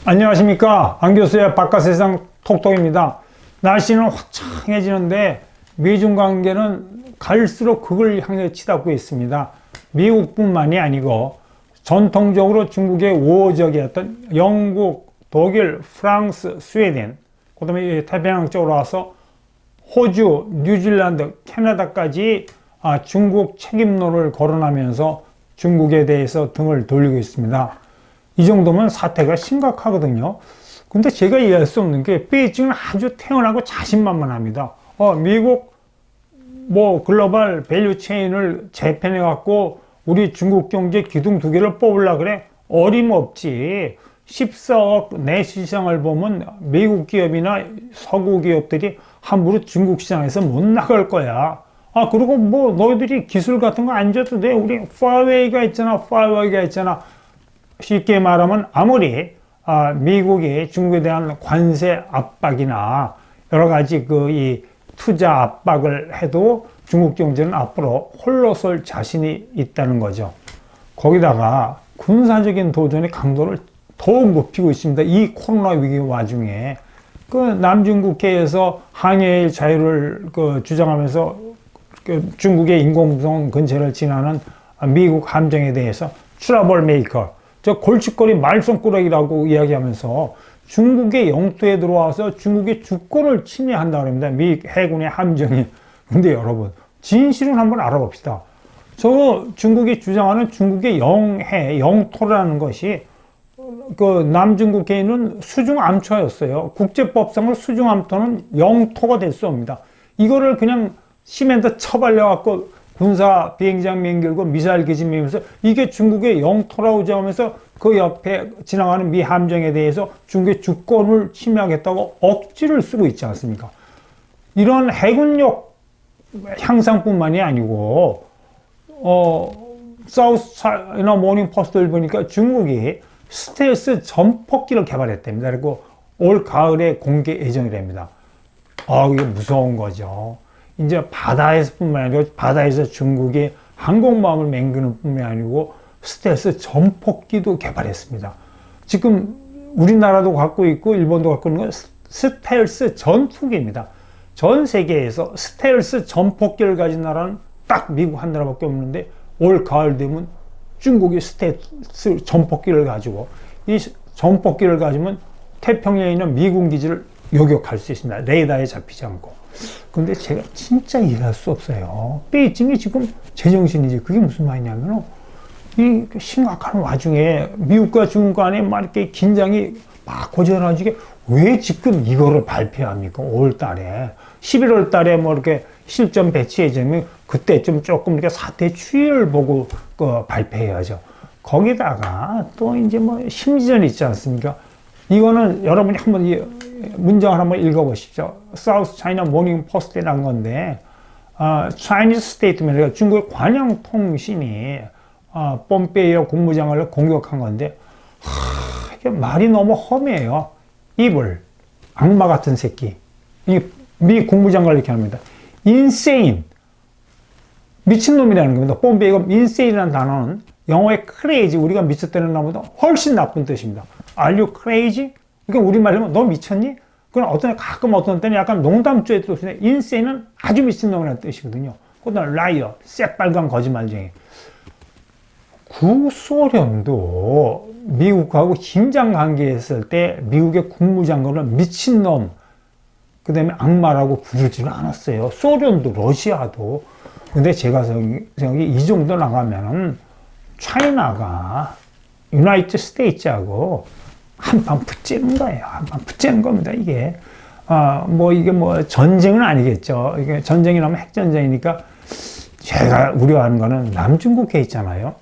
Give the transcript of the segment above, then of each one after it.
안녕하십니까, 안교수의 바깥세상 톡톡입니다. 날씨는 화창해지는데 미중 관계는 갈수록 극을 향해 치닫고 있습니다. 미국뿐만이 아니고 전통적으로 중국의 우호적이었던 영국, 독일, 프랑스, 스웨덴, 그 다음에 태평양 쪽으로 와서 호주, 뉴질랜드, 캐나다까지 중국 책임론을 거론하면서 중국에 대해서 등을 돌리고 있습니다. 이 정도면 사태가 심각하거든요. 근데 제가 이해할 수 없는 게 베이징은 아주 태연하고 자신만만합니다. 미국 글로벌 밸류 체인을 재편해 갖고 우리 중국 경제 기둥 두 개를 뽑으려고 그래. 어림없지. 14억 내시장을 보면 미국 기업이나 서구 기업들이 함부로 중국 시장에서 못 나갈 거야. 그리고 너희들이 기술 같은 거 안 줘도 돼. 우리 파웨이가 있잖아. 쉽게 말하면 아무리 미국이 중국에 대한 관세 압박이나 여러 가지 이 투자 압박을 해도 중국 경제는 앞으로 홀로 설 자신이 있다는 거죠. 거기다가 군사적인 도전의 강도를 더욱 높이고 있습니다. 이 코로나 위기 와중에 남중국해에서 항해의 자유를 주장하면서 중국의 인공위성 근처를 지나는 미국 함정에 대해서 트러블 메이커, 골칫거리 말썽꾸러기라고 이야기하면서 중국의 영토에 들어와서 중국의 주권을 침해한다고 합니다. 미 해군의 함정이. 근데 여러분, 진실을 한번 알아봅시다. 중국이 주장하는 중국의 영토라는 것이 남중국해에 있는 수중암초였어요. 국제법상으로 수중암토는 영토가 될 수 없습니다. 이거를 그냥 시멘트 쳐발려갖고 군사 비행장 맹길고 미사일 기지 매면서 이게 중국의 영토라고 하면서 그 옆에 지나가는 미 함정에 대해서 중국의 주권을 침해하겠다고 억지를 쓰고 있지 않습니까? 이런 해군력 향상뿐만이 아니고 사우스 차이나 모닝 포스트를 보니까 중국이 스텔스 전폭기를 개발했답니다. 그리고 올 가을에 공개 예정이랍니다. 이게 무서운 거죠. 이제 바다에서뿐만 아니라 바다에서 중국이 항공모함을 맹기는 뿐만이 아니고 스텔스 전폭기도 개발했습니다. 지금 우리나라도 갖고 있고 일본도 갖고 있는 건 스텔스 전투기입니다. 전 세계에서 스텔스 전폭기를 가진 나라는 딱 미국 한 나라밖에 없는데 올 가을 되면 중국이 스텔스 전폭기를 가지고 이 전폭기를 가지면 태평양에 있는 미군 기지를 요격할 수 있습니다. 레이더에 잡히지 않고. 근데 제가 진짜 이해할 수 없어요. 베이징이 지금 제정신이지. 그게 무슨 말이냐면, 이 심각한 와중에 미국과 중국 간에 이렇게 긴장이 고조해가지고 왜 지금 이거를 발표합니까? 5월 달에. 11월 달에 이렇게 실전 배치해지면 그때쯤 조금 이렇게 사태 추이를 보고 발표해야죠. 거기다가 또 이제 심지전 있지 않습니까? 이거는 여러분이 한번 문장을 한번 읽어보십시오. 사우스 차이나 모닝 포스트에 난 건데, Chinese Statement, 중국의 관영통신이 폼페이오 국무장관을 공격한 건데, 이게 말이 너무 험해요. 이불, 악마 같은 새끼. 미 국무장관을 이렇게 합니다. insane, 미친놈이라는 겁니다. 폼페이오가 insane이라는 단어는 영어의 crazy, 우리가 미쳤다는 단어보다 훨씬 나쁜 뜻입니다. Are you crazy? 그러니까 우리말로 하면 너 미쳤니? 그건 가끔 어떤 때는 약간 농담조의 뜻인데 인세는 아주 미친놈이라는 뜻이거든요. 그다음에 라이어, 새빨간 거짓말쟁이. 구소련도 미국하고 긴장 관계했을 때 미국의 국무장관을 미친놈, 그 다음에 악마라고 부르지는 않았어요. 소련도 러시아도. 근데 제가 생각이 이 정도 나가면은 차이나가 유나이티드 스테이츠하고 한판 붙이는 거예요. 한판 붙이는 겁니다, 이게. 이게 전쟁은 아니겠죠. 이게 전쟁이 나면 핵전쟁이니까 제가 우려하는 거는 남중국해 있잖아요.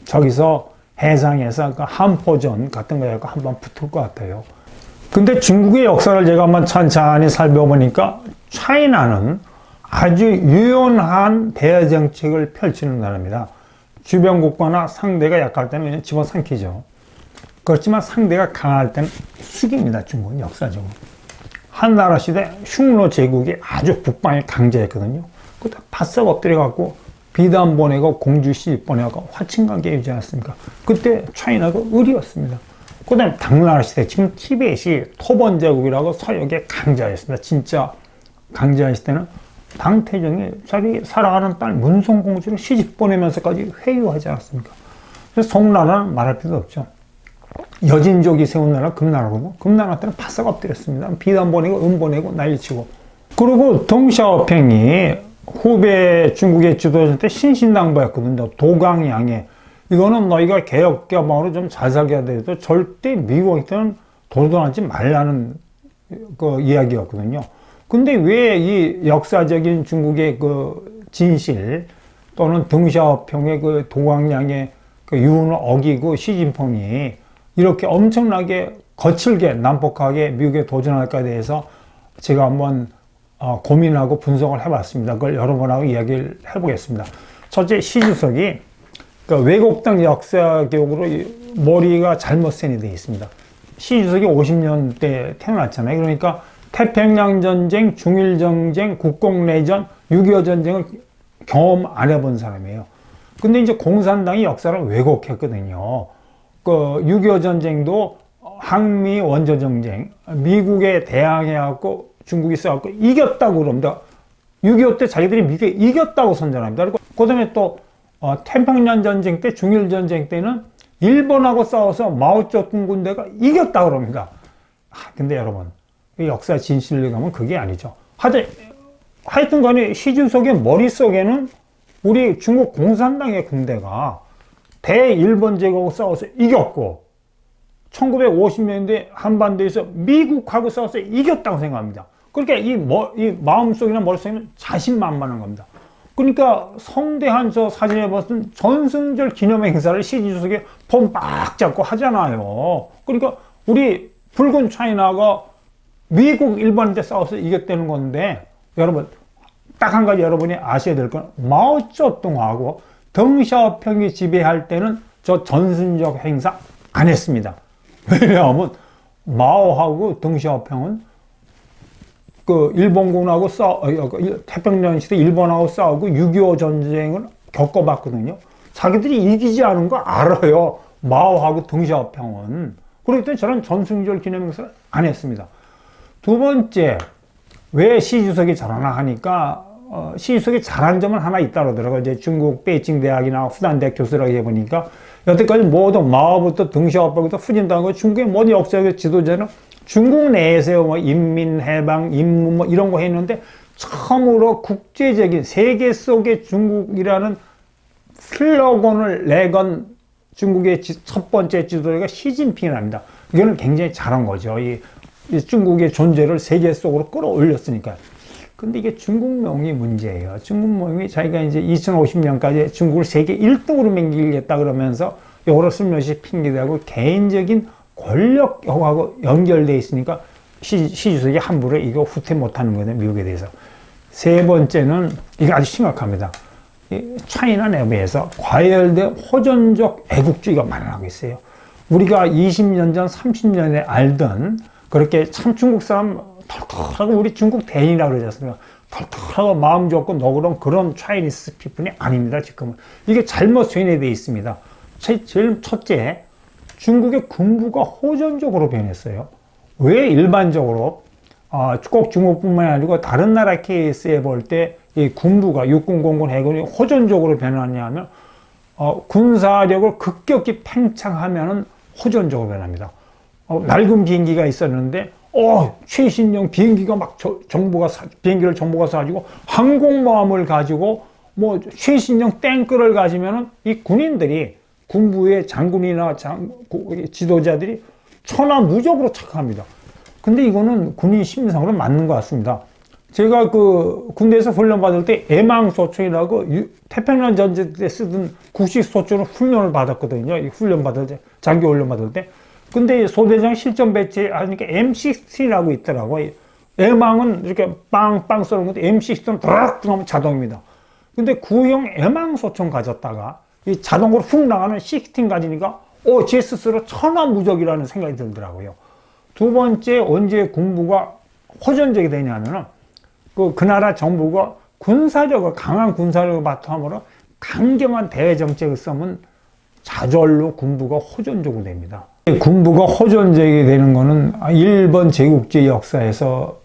저기서 해상에서 한포전 같은 거 해서 한번 붙을 것 같아요. 근데 중국의 역사를 제가 한번 찬찬히 살펴보니까 차이나는 아주 유연한 대외 정책을 펼치는 나라입니다. 주변 국가나 상대가 약할 때는 그냥 집어삼키죠. 그렇지만 상대가 강할 때는 숙입니다. 중국은 역사적으로. 한나라 시대 흉노 제국이 아주 북방에 강제했거든요. 그때 바싹 엎드려갖고 비단 보내고 공주 시집 보내고 화친관계 유지 않았습니까? 그때 차이나가 을이었습니다. 그 다음에 당나라 시대, 지금 티벳이 토번 제국이라고 서역의 강자였습니다. 진짜 강자였을 때는 당태종이 자기 사랑하는 딸 문성공주를 시집 보내면서까지 회유하지 않았습니까? 그래서 송나라는 말할 필요 없죠. 여진족이 세운 나라 금나라고, 금나라 때는 바싹 엎드렸습니다. 비단 보내고 은 보내고 난리치고. 그리고 덩샤오팽이 후배 중국의 지도자 때 신신당부였거든요. 도강양해. 이거는 너희가 개혁개방으로 좀 잘 살게 돼도 절대 미국한테는 도전하지 말라는 그 이야기였거든요. 근데 왜 이 역사적인 중국의 그 진실 또는 덩샤오팽의 그 도강양해 그 유언을 어기고 시진핑이 이렇게 엄청나게 거칠게 난폭하게 미국에 도전할까에 대해서 제가 한번 고민하고 분석을 해봤습니다. 그걸 여러분하고 이야기를 해보겠습니다. 첫째, 시주석이 그 왜곡된 역사 교육으로 머리가 잘못 세뇌 되어 있습니다. 시주석이 50년대 태어났잖아요. 그러니까 태평양 전쟁, 중일 전쟁, 국공내전, 6.25 전쟁을 경험 안 해본 사람이에요. 근데 이제 공산당이 역사를 왜곡했거든요. 그 6.25 전쟁도 항미 원조 전쟁, 미국에 대항해갖고 중국이 써갖고 이겼다고 그럽니다. 6.25 때 자기들이 미국에 이겼다고 선전합니다. 그리고 그 다음에 또 태평양 전쟁 때, 중일 전쟁 때는 일본하고 싸워서 마오쩌둥 군대가 이겼다고 그럽니다. 근데 여러분, 역사 진실을 가면 그게 아니죠. 하여튼 간에 시주석의 머릿속에는 우리 중국 공산당의 군대가 대일본 제국하고 싸워서 이겼고 1950년대 한반도에서 미국하고 싸워서 이겼다고 생각합니다. 그러니까 이 마음속이나 머릿속에는 자신만만한 겁니다. 그러니까 성대한 저 사진에 봤던 전승절 기념 행사를 시주석이 폼 빡 잡고 하잖아요. 그러니까 우리 붉은 차이나가 미국, 일본한테 싸워서 이겼다는 건데, 여러분, 딱 한 가지 여러분이 아셔야 될 건, 마오쩌둥하고 덩샤오팽이 지배할 때는 저 전승적 행사 안 했습니다. 왜냐하면, 마오하고 덩샤오팽은 그 일본군하고 태평양 시대 일본하고 싸우고 6.25 전쟁을 겪어봤거든요. 자기들이 이기지 않은 거 알아요. 마오하고 덩샤오팽은. 그렇기 때문에 저는 전승절 기념 행사를 안 했습니다. 두 번째, 왜 시주석이 잘하나 하니까, 시주석이 잘한 점은 하나 있다 그러더라고요. 이제 중국 베이징 대학이나 후난대학 교수라고 해보니까, 여태까지 모두 마오부터 덩샤오팽부터 후진당하고 중국의 모든 역사적 지도자는 중국 내에서 뭐 인민해방, 인문 뭐 이런 거 했는데, 처음으로 국제적인 세계 속의 중국이라는 슬로건을 내건 중국의 첫 번째 지도자가 시진핑이랍니다. 이거는 굉장히 잘한 거죠. 이 중국의 존재를 세계 속으로 끌어올렸으니까요. 근데 이게 중국명이 문제예요. 중국명이 자기가 이제 2050년까지 중국을 세계 1등으로 맹기겠다 그러면서 여러 슬며시 핑계대고 개인적인 권력하고 연결되어 있으니까 시주석이 함부로 이거 후퇴 못하는 거예요. 미국에 대해서. 세 번째는 이게 아주 심각합니다. 차이나 내부에서 과열된 호전적 애국주의가 만연하고 있어요. 우리가 20년 전, 30년에 알던 그렇게 참 중국 사람 털털하고 우리 중국 대인이라고 그러지 않습니까? 털털하고 마음 좋고 너그러운 그런 차이니스 피플이 아닙니다. 지금은. 이게 잘못 세뇌되어 있습니다. 제일 첫째, 중국의 군부가 호전적으로 변했어요. 왜 일반적으로 꼭 중국뿐만 아니고 다른 나라 케이스에 볼 때 이 군부가 육군공군 해군이 호전적으로 변하냐 하면 군사력을 급격히 팽창하면은 호전적으로 변합니다. 낡은 비행기가 있었는데 최신형 비행기가 막 비행기를 정부가 사가지고 항공모함을 가지고 뭐 최신형 탱크를 가지면은 이 군인들이 군부의 장군이나 지도자들이 천하무적으로 착각합니다. 근데 이거는 군인 심리상으로 맞는 것 같습니다. 제가 그 군대에서 훈련 받을 때 애망소총이라고 태평양 전쟁 때 쓰던 구식소총으로 훈련을 받았거든요. 이 훈련 받을 때, 장기 훈련 받을 때. 근데 소대장 실전 배치하니까 M16이라고 있더라고요. 애망은 이렇게 빵빵 쏘는 건데 M16은 드락 하면 자동입니다. 근데 구형 애망소총 가졌다가 이 자동으로 훅 나가는 16 가지니까 제 스스로 천하무적이라는 생각이 들더라고요. 두 번째, 언제 군부가 호전적이 되냐면은 그 나라 정부가 강한 군사력을 바탕으로 강경한 대외 정책을 쓰면 좌절로 군부가 호전적으로 됩니다. 군부가 호전적이 되는 것은 일본 제국주의 역사에서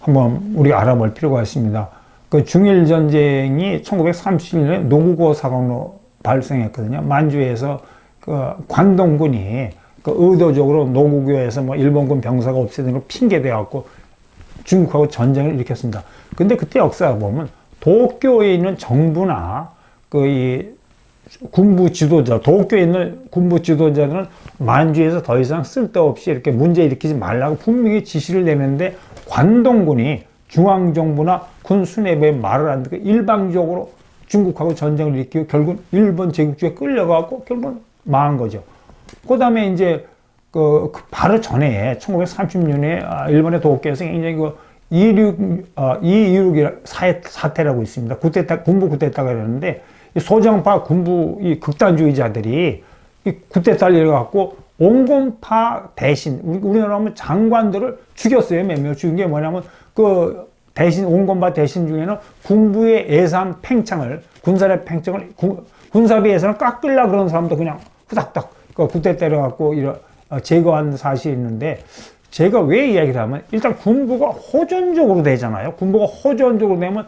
한번 우리가 알아볼 필요가 있습니다. 그 중일 전쟁이 1931년에 노구고 사건으로 발생했거든요. 만주에서 그 관동군이 그 의도적으로 노구교에서 뭐 일본군 병사가 없애는 걸 핑계대 갖고 중국하고 전쟁을 일으켰습니다. 근데 그때 역사 보면 도쿄에 있는 정부나 그 군부 지도자, 도쿄에 있는 군부 지도자들은 만주에서 더 이상 쓸데없이 이렇게 문제 일으키지 말라고 분명히 지시를 내는데 관동군이 중앙정부나 군 수뇌부의 말을 안 듣고 일방적으로 중국하고 전쟁을 일으키고 결국 일본 제국주의에 끌려가고 결국은 망한 거죠. 그 다음에 이제 그 바로 전에 1930년에 일본의 도쿄에서 굉장히 그 이륙 사태라고 있습니다. 군부 쿠데타가 이러는데 소정파 군부 이 극단주의자들이 이 쿠데타를 일어갖고 온건파 대신 우리나라 하면 장관들을 죽였어요. 몇 명 죽인 게 뭐냐면 그 대신 온건파 대신 중에는 군부의 예산 팽창을 군사력 팽창을 군사비 예산을 깎으려 그런 사람도 그냥 후닥닥 그 쿠데타 때려갖고 제거한 사실이 있는데 제가 왜 이야기를 하면 일단 군부가 호전적으로 되잖아요. 군부가 호전적으로 되면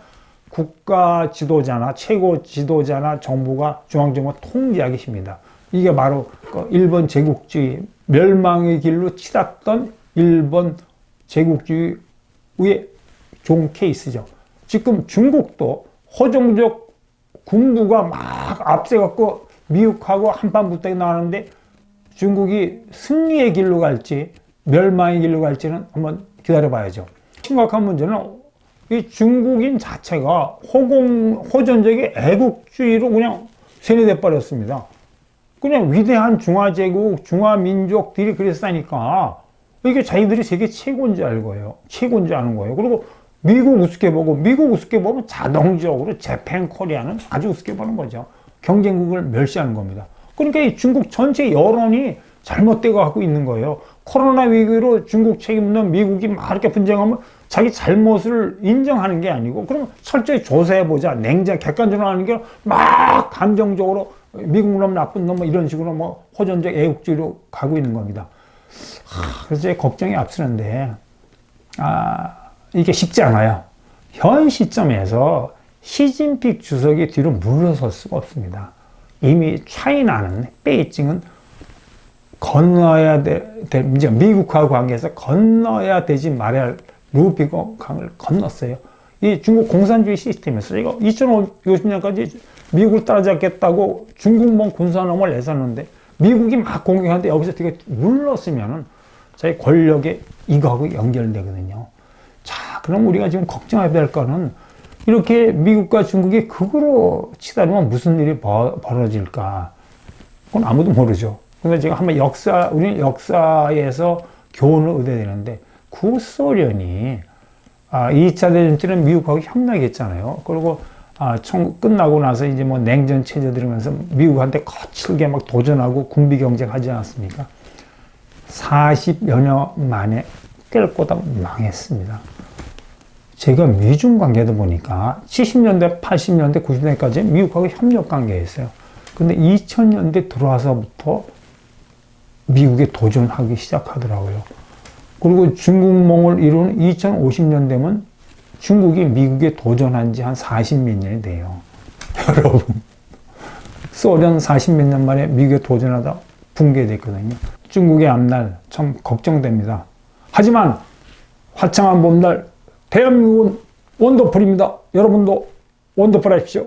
국가 지도자나 최고 지도자나 정부가 중앙정부가 통제하기 쉽니다. 이게 바로 일본 제국주의 멸망의 길로 치닫던 일본 제국주의의 좋은 케이스죠. 지금 중국도 호전적 군부가 막 앞세갖고 미국하고 한판 붙어 나가는데 중국이 승리의 길로 갈지 멸망의 길로 갈지는 한번 기다려봐야죠. 심각한 문제는 이 중국인 자체가 호전적인 애국주의로 그냥 세뇌돼 버렸습니다. 그냥 위대한 중화제국, 중화민족들이 그랬으니까 이게 자기들이 세계 최고인 줄 알고요. 최고인 줄 아는 거예요. 그리고 미국 우습게 보면 자동적으로 재팬 코리아는 아주 우습게 보는 거죠. 경쟁국을 멸시하는 겁니다. 그러니까 이 중국 전체 여론이 잘못되고 갖고 있는 거예요. 코로나 위기로 중국 책임있는 미국이 막 이렇게 분쟁하면 자기 잘못을 인정하는 게 아니고 그러면 철저히 조사해보자. 객관적으로 하는 게 막 감정적으로 미국 놈 나쁜 놈 이런 식으로 뭐 호전적 애국주의로 가고 있는 겁니다. 그래서 제 걱정이 앞서는데 이게 쉽지 않아요. 현 시점에서 시진핑 주석이 뒤로 물러설 수가 없습니다. 이미 차이나는 베이징은 건너야 이제 미국하고 관계에서 건너야 되지 말아야 할 루비콘강을 건넜어요. 이 중국 공산주의 시스템에서 이거 2050년까지 미국을 따라잡겠다고 중국몽 군사놈을 내세웠는데 미국이 막 공격하는데 여기서 되게 물렀으면은 자기 권력에 이거하고 연결되거든요. 자, 그럼 우리가 지금 걱정해야 될 거는 이렇게 미국과 중국이 극으로 치다르면 무슨 일이 벌어질까? 그건 아무도 모르죠. 근데 제가 한번 우리는 역사에서 교훈을 얻어야 되는데, 구소련이 2차 대전 때는 미국하고 협력했잖아요. 그리고 끝나고 나서 이제 뭐 냉전 체제 들으면서 미국한테 거칠게 막 도전하고 군비 경쟁하지 않았습니까? 40여 년 만에 깰꼬다 망했습니다. 제가 미중 관계도 보니까 70년대, 80년대, 90년대까지 미국하고 협력 관계였어요. 근데 2000년대 들어와서부터 미국에 도전하기 시작하더라고요. 그리고 중국몽을 이루는 2050년 되면 중국이 미국에 도전한 지 한 40몇 년이 돼요. 여러분, 소련 40몇 년 만에 미국에 도전하다 붕괴됐거든요. 중국의 앞날 참 걱정됩니다. 하지만 화창한 봄날 대한민국은 원더풀입니다. 여러분도 원더풀 하십시오.